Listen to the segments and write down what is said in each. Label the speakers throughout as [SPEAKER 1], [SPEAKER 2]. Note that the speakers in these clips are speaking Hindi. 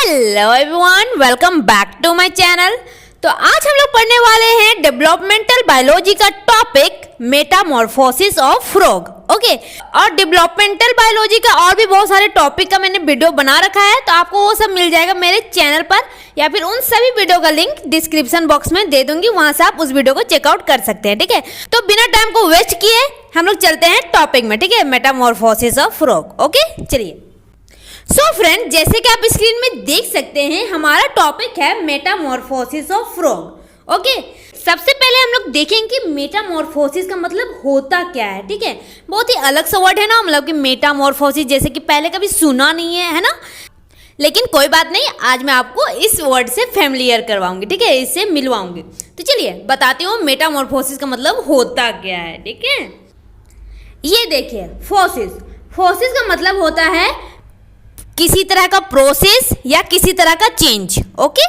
[SPEAKER 1] Hello everyone, welcome back to my channel. तो आज हम लोग पढ़ने वाले हैं डेवलपमेंटल बायोलॉजी का topic metamorphosis of frog. Okay, और डेवलपमेंटल बायोलॉजी का और भी बहुत सारे टॉपिक का मैंने वीडियो बना रखा है, तो आपको वो सब मिल जाएगा मेरे चैनल पर, या फिर उन सभी वीडियो का लिंक डिस्क्रिप्शन बॉक्स में दे दूंगी, वहां से आप उस वीडियो को चेकआउट कर सकते हैं। ठीक है, तो बिना टाइम को वेस्ट किए हम लोग चलते हैं टॉपिक में। ठीक है, मेटामॉर्फोसिस ऑफ फ्रॉग। ओके, चलिए। सो फ्रेंड, जैसे कि आप स्क्रीन में देख सकते हैं, हमारा टॉपिक है मेटामॉर्फोसिस ऑफ फ्रॉग। ओके, सबसे पहले हम लोग देखेंगे कि मेटामॉर्फोसिस का मतलब होता क्या है। ठीक है, बहुत ही अलग सा वर्ड है ना, मतलब कि मेटामॉर्फोसिस जैसे कि पहले कभी सुना नहीं है ना, लेकिन कोई बात नहीं, आज मैं आपको इस वर्ड से फैमिलियर करवाऊंगी। ठीक है, इससे मिलवाऊंगी। तो चलिए बताती हूँ मेटामॉर्फोसिस का मतलब होता क्या है। ठीक है, ये देखिए, फोसिस का मतलब होता है किसी तरह का प्रोसेस या किसी तरह का चेंज। Okay,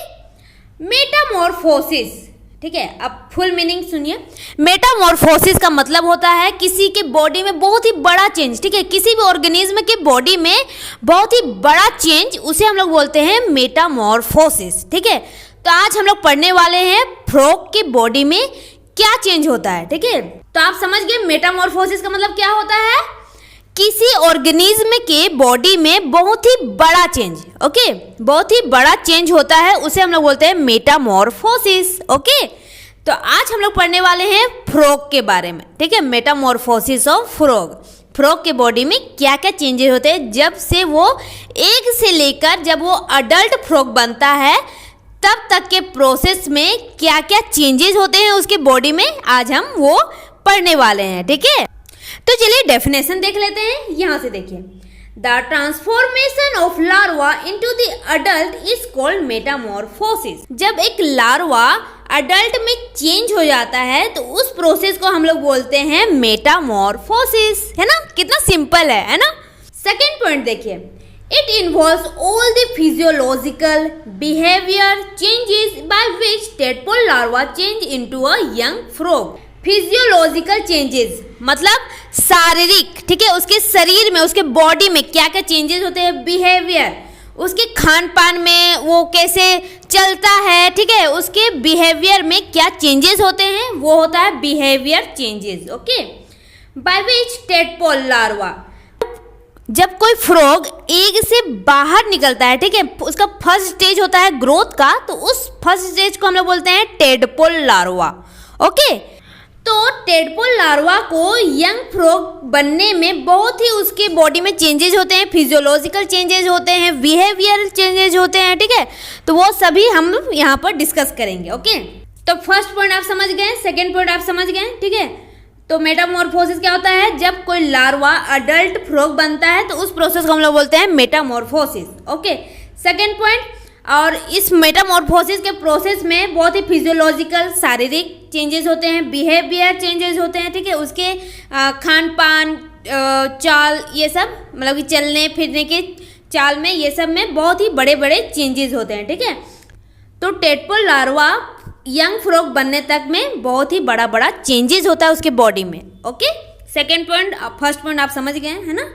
[SPEAKER 1] Metamorphosis. ठीक है, अब फुल मीनिंग सुनिए। मेटामॉर्फोसिस का मतलब होता है किसी के बॉडी में बहुत ही बड़ा चेंज। ठीक है, किसी भी ऑर्गेनिज्म के बॉडी में बहुत ही बड़ा चेंज, उसे हम लोग बोलते हैं मेटामॉर्फोसिस। ठीक है, तो आज हम लोग पढ़ने वाले हैं फ्रॉग के बॉडी में क्या चेंज होता है। ठीक है, तो आप समझ गए मेटामॉर्फोसिस का मतलब क्या होता है, किसी ऑर्गेनिज्म के बॉडी में बहुत ही बड़ा चेंज। ओके, बहुत ही बड़ा चेंज होता है, उसे हम लोग बोलते हैं मेटामॉर्फोसिस। ओके, तो आज हम लोग पढ़ने वाले हैं फ्रॉग के बारे में। ठीक है, मेटामॉर्फोसिस ऑफ फ्रॉग के बॉडी में क्या क्या चेंजेस होते हैं, जब से वो एग से लेकर जब वो अडल्ट फ्रॉग बनता है तब तक के प्रोसेस में क्या क्या चेंजेस होते हैं उसके बॉडी में, आज हम वो पढ़ने वाले हैं। ठीक है, तो चलिए डेफिनेशन देख लेते हैं। यहां से देखिए, the transformation of larva into the adult is called Metamorphosis. जब एक लार्वा अडल्ट में चेंज हो जाता है तो उस प्रोसेस को हम लोग बोलते हैं मेटामॉर्फोसिस। है ना, कितना सिंपल है ना। सेकेंड पॉइंट देखिए, it involves all the physiological behaviour changes by which tadpole larva change into a young frog. Physiological changes मतलब शारीरिक, ठीक है, उसके शरीर में, उसके बॉडी में क्या क्या चेंजेस होते हैं, बिहेवियर, उसके खान पान में वो कैसे चलता है, ठीक है, उसके बिहेवियर में क्या चेंजेस होते हैं, वो होता है behaviour changes. Okay, by which tadpole larva, जब कोई फ्रॉग एग से बाहर निकलता है, ठीक है, उसका फर्स्ट स्टेज होता है ग्रोथ का, तो उस फर्स्ट स्टेज को हम लोग बोलते हैं टेडपोल लार्वा। ओके, तो टेडपोल लार्वा को यंग फ्रॉग बनने में बहुत ही उसके बॉडी में चेंजेस होते हैं, फिजियोलॉजिकल चेंजेस होते हैं, बिहेवियरल चेंजेस होते हैं। ठीक है, तो वो सभी हम यहाँ पर डिस्कस करेंगे। ओके, तो फर्स्ट पॉइंट आप समझ गए, सेकेंड पॉइंट आप समझ गए। ठीक है, तो मेटामॉर्फोसिस क्या होता है, जब कोई लार्वा अडल्ट फ्रॉग बनता है तो उस प्रोसेस को हम लोग बोलते हैं मेटामॉर्फोसिस। ओके, सेकेंड पॉइंट, और इस मेटामॉर्फोसिस के प्रोसेस में बहुत ही फिजियोलॉजिकल शारीरिक चेंजेस होते हैं, बिहेवियर चेंजेस होते हैं। ठीक है, उसके खान पान, चाल, ये सब, मतलब कि चलने फिरने के चाल में, ये सब में बहुत ही बड़े बड़े चेंजेस होते हैं। ठीक है, तो टेडपोल लार्वा यंग फ्रॉग बनने तक में बहुत ही बड़ा बड़ा चेंजेस होता है उसके बॉडी में। Okay, second point, first point आप समझ गए है ना।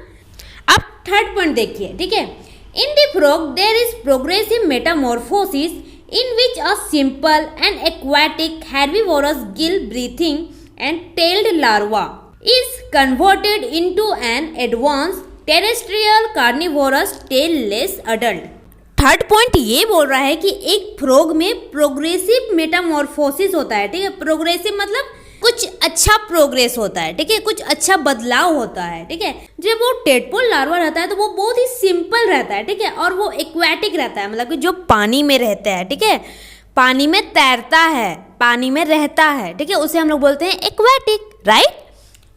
[SPEAKER 1] अब थर्ड पॉइंट देखिए। ठीक है, in the frog there is progressive metamorphosis in which a simple and aquatic herbivorous gill breathing and tailed larva is converted into an advanced terrestrial carnivorous tailless adult। Third point ये बोल रहा है कि एक फ्रॉग में प्रोग्रेसिव मेटामॉर्फोसिस होता है। ठीक है, प्रोग्रेसिव मतलब कुछ अच्छा प्रोग्रेस होता है। ठीक है, कुछ अच्छा बदलाव होता है। ठीक है, जब वो टेडपोल लार्वा रहता है तो वो बहुत ही सिंपल रहता है। ठीक है, और वो एक्वाटिक रहता है, मतलब कि जो पानी में रहता है। ठीक है, पानी में तैरता है, पानी में रहता है। ठीक है, उसे हम लोग बोलते हैं एक्वाटिक, राइट।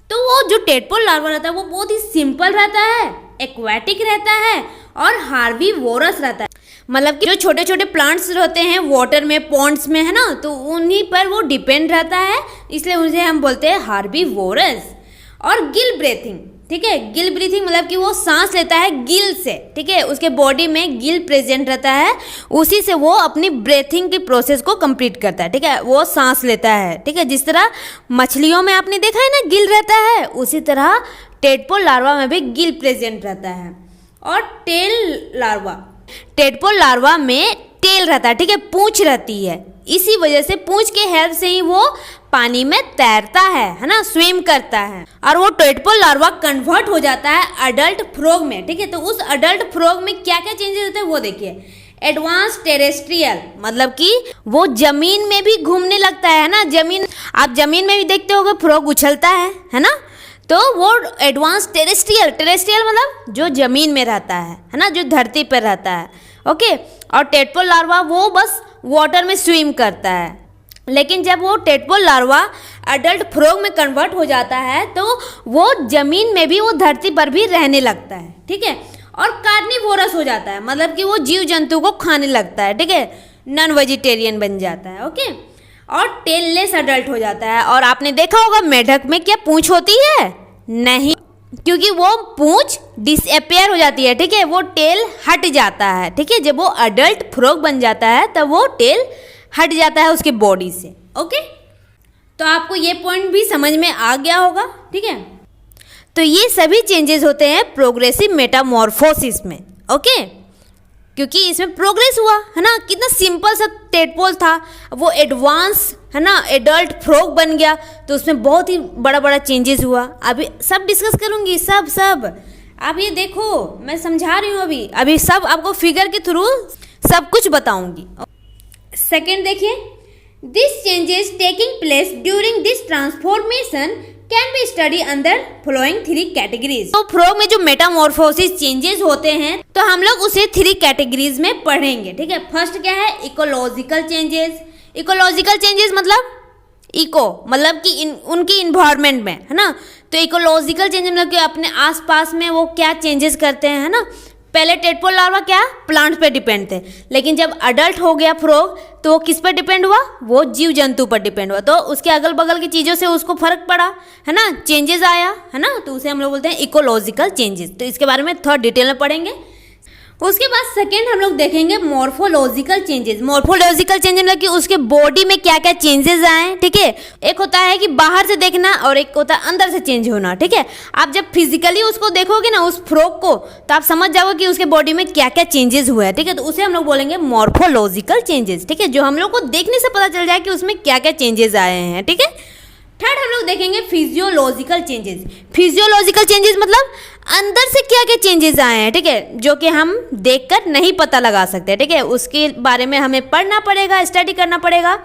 [SPEAKER 1] तो वो जो टेडपोल लार्वा रहता है वो बहुत ही सिंपल रहता है, एक्वाटिक रहता है और हार्बीवोरस रहता है, मतलब कि जो छोटे छोटे प्लांट्स रहते हैं वाटर में, पॉन्ड्स में, है ना, तो उन्हीं पर वो डिपेंड रहता है, इसलिए उसे हम बोलते हैं हार्बीवोरस। और गिल ब्रीथिंग, ठीक है, गिल ब्रीथिंग मतलब कि वो सांस लेता है गिल से। ठीक है, उसके बॉडी में गिल प्रेजेंट रहता है, उसी से वो अपनी ब्रीथिंग की प्रोसेस को कंप्लीट करता है। ठीक है, वो सांस लेता है। ठीक है, जिस तरह मछलियों में आपने देखा है ना गिल रहता है, उसी तरह टेडपोल लार्वा में भी गिल प्रेजेंट रहता है। और टेल लार्वा, टेडपोल लार्वा में टेल रहता है, ठीक है, पूंछ रहती है। इसी वजह से पूंछ के हेल्प से ही वो पानी में तैरता है ना, स्विम करता है। और वो टेडपोल लार्वा कन्वर्ट हो जाता है अडल्ट फ्रॉग में, ठीक है। तो उस अडल्ट फ्रॉग में क्या क्या चेंजेस होते हैं वो देखिए। एडवांस टेरेस्ट्रियल मतलब कि वो जमीन में भी घूमने लगता है ना, जमीन, आप जमीन में भी देखते होगे फ्रॉग उछलता है ना। तो वो एडवांस टेरेस्ट्रियल, टेरेस्ट्रियल मतलब जो जमीन में रहता है ना, जो धरती पर रहता है, ओके। और टेडपोल लार्वा वो बस वाटर में स्विम करता है। लेकिन जब वो टेडपोल लार्वा अडल्ट फ्रॉग में कन्वर्ट हो जाता है तो वो जमीन में भी, वो धरती पर भी रहने लगता है, ठीक है। और कार्निवोरस हो जाता है, मतलब कि वो जीव जंतु को खाने लगता है, ठीक है, नॉन वेजिटेरियन बन जाता है, ओके। और टेललेस अडल्ट हो जाता है। और आपने देखा होगा मेढक में क्या पूंछ होती है? नहीं, क्योंकि वो पूंछ डिसअपियर हो जाती है, ठीक है, वो टेल हट जाता है, ठीक है। जब वो अडल्ट फ्रॉग बन जाता है तब वो टेल हट जाता है उसके बॉडी से, ओके। तो आपको ये पॉइंट भी समझ में आ गया होगा, ठीक है। तो ये सभी चेंजेस होते हैं प्रोग्रेसिव मेटामॉर्फोसिस में, ओके, क्योंकि इसमें प्रोग्रेस हुआ है ना। कितना सिंपल सा टेडपोल था, वो एडवांस है ना एडल्ट फ्रॉग बन गया, तो उसमें बहुत ही बड़ा बड़ा चेंजेस हुआ। अभी सब डिस्कस करूँगी, सब आप ये देखो, मैं समझा रही हूँ अभी सब आपको फिगर के थ्रू सब कुछ बताऊँगी। सेकेंड देखिए, this changes taking place during this transformation can be study under following 3 categories. तो फ्रॉग में जो मेटामॉर्फोसिस चेंजेस होते हैं तो हम लोग उसे 3 कैटेगरीज में पढ़ेंगे, ठीक है। फर्स्ट क्या है? Ecological changes. इकोलॉजिकल चेंजेस मतलब इको मतलब कि उनकी इन्वायरमेंट में, है ना। तो इकोलॉजिकल चेंजेस मतलब कि अपने आसपास में वो क्या चेंजेस करते हैं, है ना। पहले टेडपोल लार्वा क्या प्लांट पे डिपेंड थे, लेकिन जब अडल्ट हो गया फ्रॉग तो वो किस पर डिपेंड हुआ? वो जीव जंतु पर डिपेंड हुआ। तो उसके अगल बगल की चीज़ों से उसको फर्क पड़ा, है ना, चेंजेस आया, है ना। तो उसे हम लोग बोलते हैं इकोलॉजिकल चेंजेस। तो इसके बारे में थोड़ा डिटेल में पढ़ेंगे। उसके बाद सेकेंड हम लोग देखेंगे मॉर्फोलॉजिकल चेंजेस। मॉर्फोलॉजिकल चेंजेस मतलब कि उसके बॉडी में क्या क्या चेंजेस आए, ठीक है। एक होता है कि बाहर से देखना और एक होता है अंदर से चेंज होना, ठीक है। आप जब फिजिकली उसको देखोगे ना उस फ्रॉग को, तो आप समझ जाओगे कि उसके बॉडी में क्या क्या चेंजेस हुए हैं, ठीक है। तो उसे हम लोग बोलेंगे मॉर्फोलॉजिकल चेंजेस, ठीक है, जो हम लोग को देखने से पता चल जाए कि उसमें क्या क्या चेंजेस आए हैं, ठीक है। थर्ड हम लोग देखेंगे फिजियोलॉजिकल चेंजेस। फिजियोलॉजिकल चेंजेस मतलब अंदर से क्या क्या चेंजेस आए हैं, ठीक है, जो कि हम देखकर नहीं पता लगा सकते, ठीक है। उसके बारे में हमें पढ़ना पड़ेगा, स्टडी करना पड़ेगा।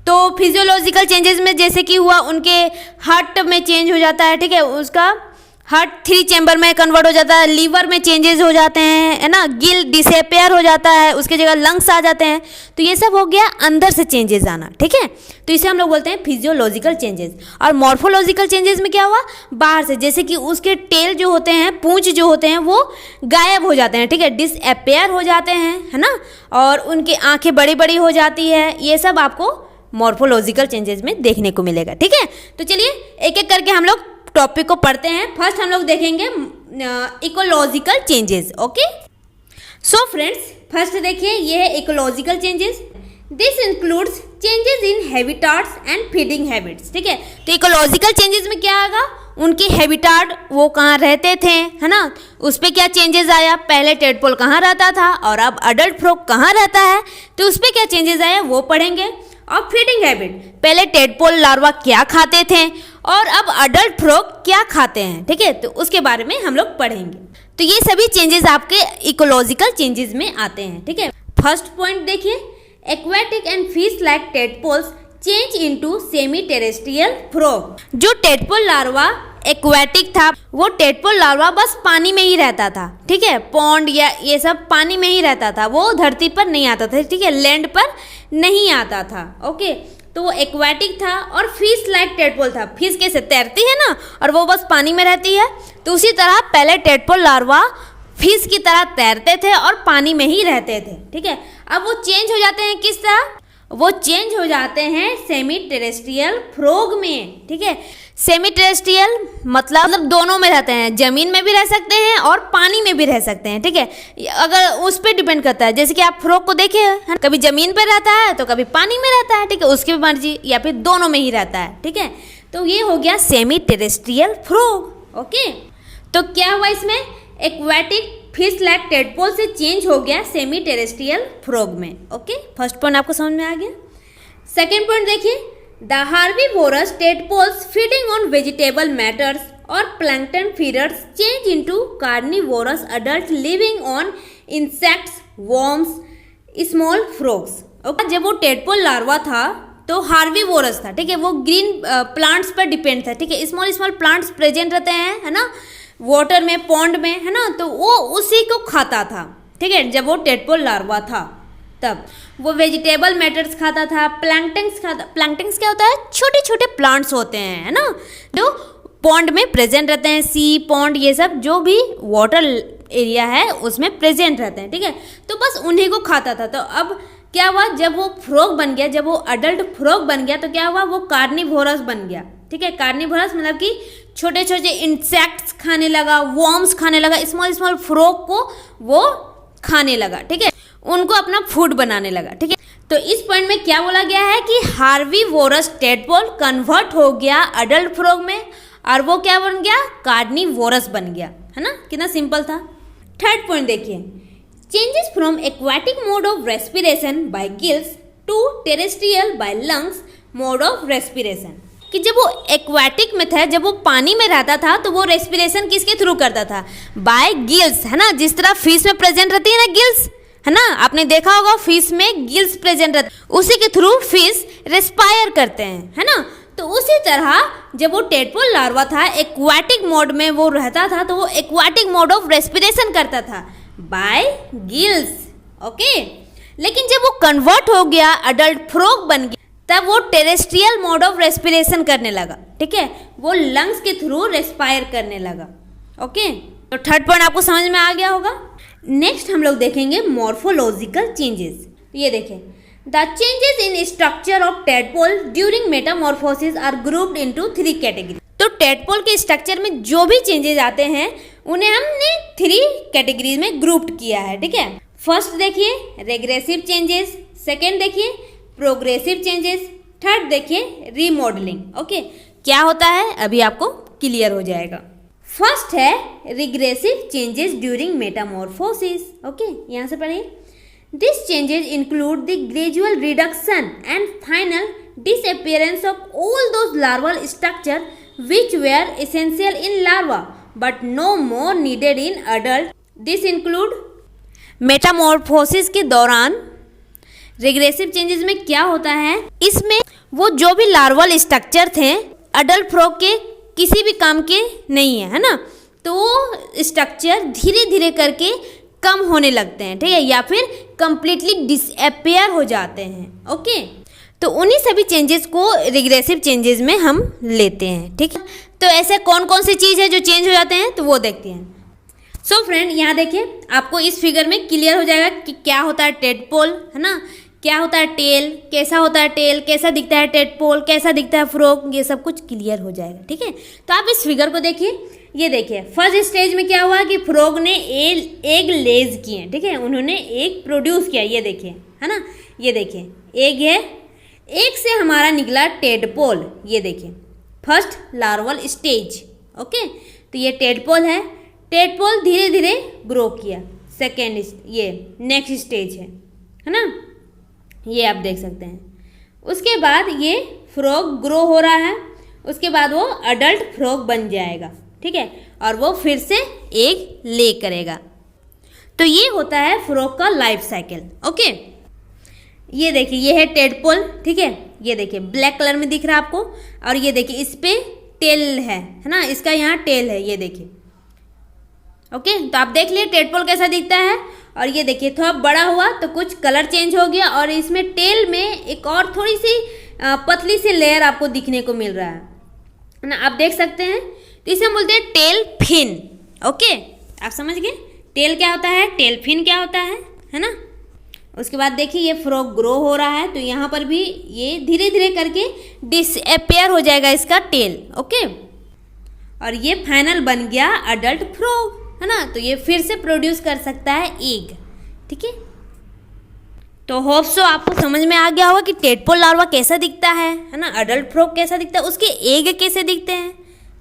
[SPEAKER 1] तो फिजियोलॉजिकल चेंजेस में जैसे कि हुआ उनके हार्ट में चेंज हो जाता है, ठीक है, उसका हार्ट 3 चैम्बर में कन्वर्ट हो जाता है, लीवर में चेंजेस हो जाते हैं, है ना, गिल डिसअपियर हो जाता है, उसके जगह लंग्स आ जाते हैं। तो ये सब हो गया अंदर से चेंजेस आना, ठीक है। तो इसे हम लोग बोलते हैं फिजियोलॉजिकल चेंजेस। और मॉर्फोलॉजिकल चेंजेस में क्या हुआ? बाहर से, जैसे कि उसके टेल जो होते हैं, पूंछ जो होते हैं वो गायब हो जाते हैं, ठीक है, डिसअपियर हो जाते हैं, है ना। और उनकी आँखें बड़ी बड़ी हो जाती है। ये सब आपको मॉर्फोलॉजिकल चेंजेस में देखने को मिलेगा, ठीक है। तो चलिए एक एक करके हम लोग टॉपिक को पढ़ते हैं। फर्स्ट हम लोग देखेंगे ecological changes, okay. So friends, first देखिए ये है ecological changes. This includes changes in habitats and feeding habits, ठीक है। तो इकोलॉजिकल चेंजेस में क्या आएगा? उनकी हैबिटाट, वो कहाँ रहते थे, है ना, उस पर क्या चेंजेस आया। पहले टेडपोल कहाँ रहता था और अब अडल्ट फ्रॉग कहाँ रहता है, तो उस पर क्या चेंजेस आया वो पढ़ेंगे। और फीडिंग हैबिट, पहले टेडपोल लार्वा क्या खाते थे और अब अडल्ट फ्रॉग क्या खाते हैं, ठीक है, तो उसके बारे में हम लोग पढ़ेंगे। तो ये सभी चेंजेस आपके इकोलॉजिकल चेंजेस में आते हैं, ठीक है। फर्स्ट पॉइंट देखिए, aquatic and fish like tadpoles change into semi terrestrial frog. जो टेडपोल लार्वा एक्वेटिक था, वो टेडपोल लार्वा बस पानी में ही रहता था, ठीक है, पॉन्ड या ये सब पानी में ही रहता था, वो धरती पर नहीं आता था, ठीक है, लैंड पर नहीं आता था, ओके। तो वो एक्वेटिक था। और फिश लाइक टेडपोल था, फिश कैसे तैरती है ना और वो बस पानी में रहती है, तो उसी तरह पहले टेडपोल लार्वा फिश की तरह तैरते थे और पानी में ही रहते थे, ठीक है। अब वो चेंज हो जाते हैं किस तरह? वो चेंज हो जाते हैं सेमी टेरेस्ट्रियल फ्रॉग में, ठीक है। सेमी टेरेस्ट्रियल मतलब दोनों में रहते हैं, जमीन में भी रह सकते हैं और पानी में भी रह सकते हैं, ठीक है। अगर उस पर डिपेंड करता है, जैसे कि आप फ्रॉग को देखे हैं, कभी जमीन पर रहता है तो कभी पानी में रहता है, ठीक है, उसकी मर्जी, या फिर दोनों में ही रहता है, ठीक है। तो ये हो गया सेमी टेरेस्ट्रियल फ्रॉग, ओके। तो क्या हुआ इसमें? एक्वेटिक फिश लाइक टेडपोल से चेंज हो गया सेमी टेरेस्ट्रियल फ्रॉग में। ओके, फर्स्ट पॉइंट आपको समझ में आ गया। सेकेंड पॉइंट देखिए, the herbivorous tadpoles feeding on vegetable matters और plankton feeders change into carnivorous adult living on insects, worms, small frogs. Okay, जब वो टेडपोल लार्वा था तो हार्बीवोरस था, ठीक है, वो ग्रीन प्लांट्स पर डिपेंड था, ठीक है, स्मॉल स्मॉल प्लांट्स प्रेजेंट रहते हैं, है ना, वाटर में, पॉन्ड में, है ना, तो वो उसी को खाता था, ठीक है, जब वो टेडपोल लार्वा था तब वो वेजिटेबल मैटर्स खाता था, प्लैंक्टन्स खाता। प्लैंक्टन्स क्या होता है? छोटे छोटे प्लांट्स होते हैं, है ना, जो पॉन्ड में प्रेजेंट रहते हैं, सी, पॉन्ड, ये सब जो भी वाटर एरिया है उसमें प्रेजेंट रहते हैं, ठीक है, तो बस उन्हीं को खाता था। तो अब क्या हुआ, जब वो फ्रॉग बन गया, जब वो अडल्ट फ्रॉग बन गया तो क्या हुआ, वो कार्निवोरस बन गया, ठीक है, कार्निवोरस मतलब कि छोटे छोटे इंसेक्ट्स खाने लगा, वॉर्म्स खाने लगा, स्मॉल स्मॉल फ्रॉग को वो खाने लगा, ठीक है, उनको अपना फूड बनाने लगा, ठीक है। तो इस पॉइंट में क्या बोला गया है कि हार्बीवोरस टेडपोल कन्वर्ट हो गया अडल्ट फ्रॉग में और वो क्या बन गया, कार्निवोरस बन गया, है ना, कितना सिंपल था। थर्ड पॉइंट देखिए, changes from aquatic mode of respiration by gills to terrestrial by lungs mode of respiration, कि जब वो एक्वाटिक में था, जब वो पानी में रहता था तो वो रेस्पिरेशन किसके थ्रू करता था, बाय गिल्स, है ना, जिस तरह फिश में प्रेजेंट रहती है ना गिल्स, है ना, आपने देखा होगा फिश में गिल्स प्रेजेंट रहते, उसी के थ्रू फिश रेस्पायर करते हैं, है ना, तो उसी तरह जब वो टेडपोल लार्वा था एक्वाटिक मोड में वो रहता था तो वो एक्वाटिक मोड ऑफ रेस्पिरेशन करता था बाय गिल्स। ओके, लेकिन जब वो कन्वर्ट हो गया अडल्ट फ्रॉग बन गया तब वो टेरेस्ट्रियल मोड ऑफ रेस्पिरेशन करने लगा, ठीक है, वो लंग्स के थ्रू रेस्पायर करने लगा। ओके, तो थर्ड पॉइंट आपको समझ में आ गया होगा। नेक्स्ट हम लोग देखेंगे मॉर्फोलॉजिकल चेंजेस। ये देखें, the changes in structure of tadpole during metamorphosis are grouped into 3 category. तो टेडपोल के स्ट्रक्चर में जो भी चेंजेस आते हैं उन्हें हमने 3 कैटेगरीज में ग्रुप्ड किया है, ठीक है। फर्स्ट देखिए रेग्रेसिव चेंजेस, सेकेंड देखिए प्रोग्रेसिव चेंजेस, थर्ड देखिए रीमॉडलिंग। ओके, क्या होता है अभी आपको क्लियर हो जाएगा। फर्स्ट है regressive changes during Metamorphosis. Okay, यहाँ से पढ़िए, this changes include the gradual reduction and final disappearance of all those larval structure which were essential in larva but no more needed in adult. This include Metamorphosis के दौरान रिग्रेसिव चेंजेस में क्या होता है, इसमें वो जो भी लार्वल स्ट्रक्चर थे अडल्ट फ्रॉग के किसी भी काम के नहीं है, है ना, तो वो स्ट्रक्चर धीरे धीरे करके कम होने लगते हैं, ठीक है, या फिर कंप्लीटली डिसअपियर हो जाते हैं। ओके, तो उन्हीं सभी चेंजेस को रिग्रेसिव चेंजेस में हम लेते हैं, ठीक है। तो ऐसे कौन कौन सी चीज़ है जो चेंज हो जाते हैं तो वो देखते हैं। सो फ्रेंड, यहाँ देखिए, आपको इस फिगर में क्लियर हो जाएगा कि क्या होता है टेडपोल, है ना, क्या होता है टेल, कैसा होता है टेल, कैसा दिखता है टेडपोल, कैसा दिखता है फ्रॉग, ये सब कुछ क्लियर हो जाएगा, ठीक है। तो आप इस फिगर को देखिए, ये देखिए फर्स्ट स्टेज में क्या हुआ कि फ्रॉग ने एग लेज किए, ठीक है, उन्होंने एग प्रोड्यूस किया, ये देखिए, है ना, ये देखिए एग है, एग से हमारा निकला टेडपोल, ये देखिए फर्स्ट लार्वल स्टेज। ओके, तो ये टेडपोल है, टेडपोल धीरे धीरे ग्रो किया, सेकेंड ये नेक्स्ट स्टेज है ना, ये आप देख सकते हैं। उसके बाद ये फ्रॉग ग्रो हो रहा है, उसके बाद वो अडल्ट फ्रॉग बन जाएगा, ठीक है, और वो फिर से एग ले करेगा। तो ये होता है फ्रॉग का लाइफ साइकिल। ओके, ये देखिए ये है टेडपोल, ठीक है, ये देखिए ब्लैक कलर में दिख रहा है आपको, और ये देखिए इस पे टेल है ना, इसका यहाँ टेल है, ये देखिए। ओके, तो आप देख लिए टेडपोल कैसा दिखता है, और ये देखिए थोड़ा बड़ा हुआ तो कुछ कलर चेंज हो गया, और इसमें टेल में एक और थोड़ी सी पतली सी लेयर आपको दिखने को मिल रहा है ना, आप देख सकते हैं। तो इसे हम बोलते हैं टेल फिन। ओके, आप समझ गए टेल क्या होता है, टेल फिन क्या होता है ना। उसके बाद देखिए ये फ्रॉग ग्रो हो रहा है, तो यहाँ पर भी ये धीरे धीरे करके डिसअपियर हो जाएगा इसका टेल। ओके, और ये फाइनल बन गया अडल्ट फ्रॉग, है ना, तो ये फिर से प्रोड्यूस कर सकता है एग, ठीक है। तो होप सो आपको समझ में आ गया होगा कि टेडपोल लार्वा कैसा दिखता है ना, अडल्ट फ्रॉग कैसा दिखता है, उसके एग कैसे दिखते हैं।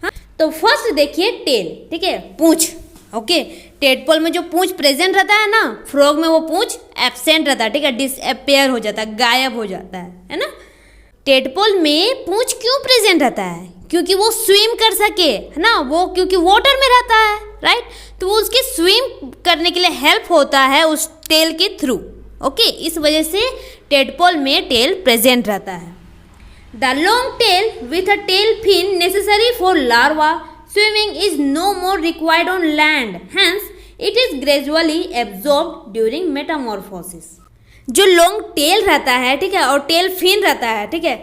[SPEAKER 1] हाँ, तो फर्स्ट देखिए टेल, ठीक है, पूंछ। ओके, टेडपोल में जो पूंछ प्रेजेंट रहता है ना, फ्रॉग में वो पूंछ एब्सेंट रहता है, ठीक है, डिसअपियर हो जाता है, गायब हो जाता है ना। टेडपोल में पूंछ क्यों प्रेजेंट रहता है? क्योंकि वो स्विम कर सके, है ना, वो क्योंकि वाटर में रहता है, राइट, तो वो उसके स्विम करने के लिए हेल्प होता है उस टेल के थ्रू। ओके, इस वजह से टेडपोल में टेल प्रेजेंट रहता है। The long tail with a tail fin necessary for larva swimming is no more required on land, hence it is gradually absorbed during metamorphosis. जो लॉन्ग टेल रहता है, ठीक है, और टेल फिन रहता है, ठीक है,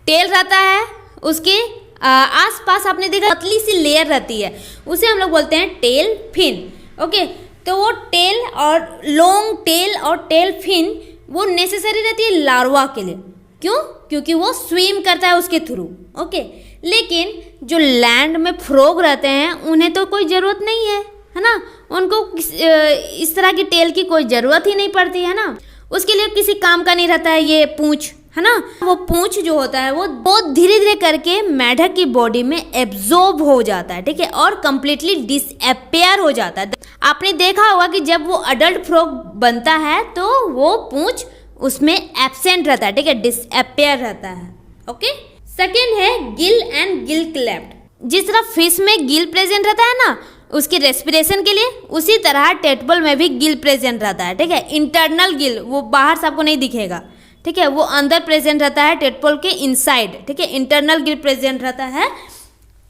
[SPEAKER 1] टेल रहता है, उसके आसपास आपने देखा पतली सी लेयर रहती है, उसे हम लोग बोलते हैं टेल फिन। ओके, तो वो टेल और लॉन्ग टेल और टेल फिन वो नेसेसरी रहती है लार्वा के लिए। क्यों? क्योंकि वो स्विम करता है उसके थ्रू। ओके, लेकिन जो लैंड में फ्रॉग रहते हैं उन्हें तो कोई ज़रूरत नहीं है ना, उनको इस तरह की टेल की कोई ज़रूरत ही नहीं पड़ती है ना, उसके लिए किसी काम का नहीं रहता है ये पूंछ, है ना। वो पूंछ जो होता है वो बहुत धीरे धीरे करके मेढक की बॉडी में एब्जॉर्ब हो जाता है, ठीक है, और कम्प्लीटली डिसअपियर हो जाता है। आपने देखा होगा कि जब वो अडल्ट फ्रॉग बनता है तो वो पूंछ उसमें एब्सेंट रहता है, ठीक है, डिसअपियर रहता है। ओके, सेकेंड है गिल एंड गिल क्लेफ्ट। जिस तरह फिश में गिल प्रेजेंट रहता है ना उसकी रेस्पिरेशन के लिए, उसी तरह टेडपोल में भी गिल प्रेजेंट रहता है, ठीक है, इंटरनल गिल, वो बाहर से आपको नहीं दिखेगा, ठीक है, वो अंदर प्रेजेंट रहता है टेडपोल के इनसाइड, ठीक है, इंटरनल गिल प्रेजेंट रहता है।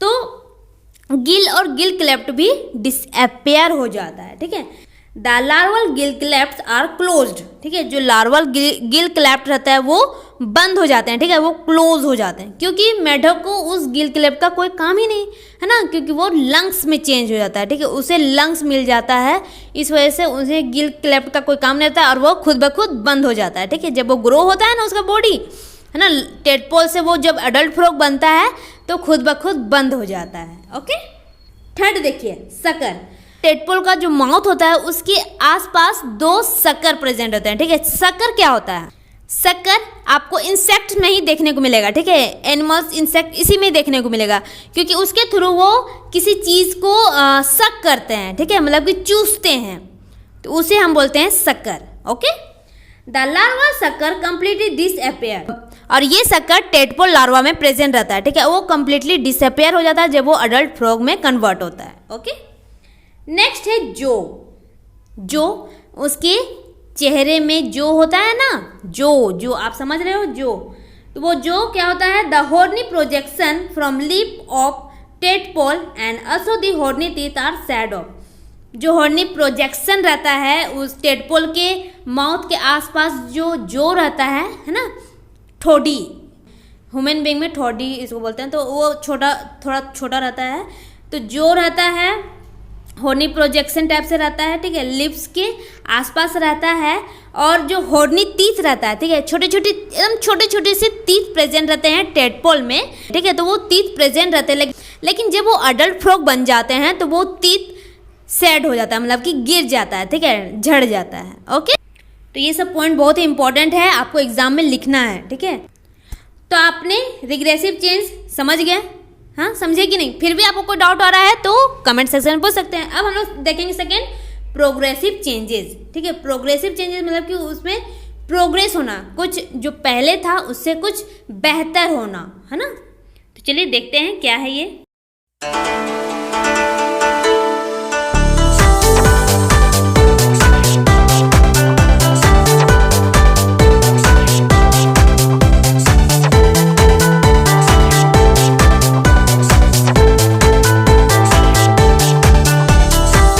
[SPEAKER 1] तो गिल और गिल क्लेफ्ट भी डिसअपियर हो जाता है, ठीक है। The larval gill cleft are closed, ठीक है, जो लार्वल गिल क्लेफ्ट रहता है वो बंद हो जाते हैं, ठीक है, वो क्लोज हो जाते हैं, क्योंकि मेढक को उस गिल क्लेफ्ट का कोई काम ही नहीं है ना, क्योंकि वो लंग्स में चेंज हो जाता है, ठीक है, उसे लंग्स मिल जाता है, इस वजह से उसे गिल क्लेफ्ट का कोई काम नहीं रहता और वो खुद ब खुद बंद हो जाता है, ठीक है। जब वो ग्रो होता है ना उसका बॉडी, है ना, टेडपोल से वो जब अडल्ट फ्रॉग बनता है तो खुद ब खुद बंद हो जाता है। ओके, थर्ड देखिए सकर। टेडपोल का जो माउथ होता है उसके आसपास दो सकर प्रेजेंट होते हैं, ठीक है। सकर क्या होता है? सकर आपको इंसेक्ट में ही देखने को मिलेगा, ठीक है, एनिमल्स इंसेक्ट इसी में ही देखने को मिलेगा, क्योंकि उसके थ्रू वो किसी चीज़ को सक करते हैं, ठीक है, मतलब कि चूसते हैं, तो उसे हम बोलते हैं sucker. Okay, the larva sucker completely disappear, और ये सकर टेडपोल लार्वा में प्रेजेंट रहता है, ठीक है, वो कम्प्लीटली डिसअपियर हो जाता है जब वो अडल्ट फ्रॉग में कन्वर्ट होता है। ओके, नेक्स्ट है जो। जो उसके चेहरे में जो होता है ना, जो आप समझ रहे हो, जो, तो वो जो क्या होता है? The horny projection from lip of tadpole and also the horny teeth are shed off. जो हॉर्नी प्रोजेक्शन रहता है उस टेडपोल के माउथ के आसपास जो रहता है ना, ठोडी, ह्यूमन बीइंग में ठोडी इसको बोलते हैं, तो वो थोड़ा छोटा रहता है, तो जो रहता है हॉर्नी प्रोजेक्शन टाइप से रहता है, ठीक है, लिप्स के आसपास रहता है, और जो हॉर्नी टीथ रहता है, ठीक है, एकदम छोटे छोटे से टीथ प्रेजेंट रहते हैं टेडपोल में, ठीक है, तो वो टीथ प्रेजेंट रहते हैं, लेकिन जब वो अडल्ट फ्रॉग बन जाते हैं तो वो टीथ सेड हो जाता है, मतलब कि गिर जाता है, ठीक है, झड़ जाता है। ओके, तो ये सब पॉइंट बहुत ही इंपॉर्टेंट है, आपको एग्जाम में लिखना है, ठीक है। तो आपने रिग्रेसिव चेंज समझ गए, हाँ, समझे कि नहीं? फिर भी आपको कोई डाउट आ रहा है तो कमेंट सेक्शन में पूछ सकते हैं। अब हम लोग देखेंगे सेकेंड प्रोग्रेसिव चेंजेस, ठीक है। प्रोग्रेसिव चेंजेस मतलब कि उसमें प्रोग्रेस होना, कुछ जो पहले था उससे कुछ बेहतर होना, है ना। तो चलिए देखते हैं क्या है ये।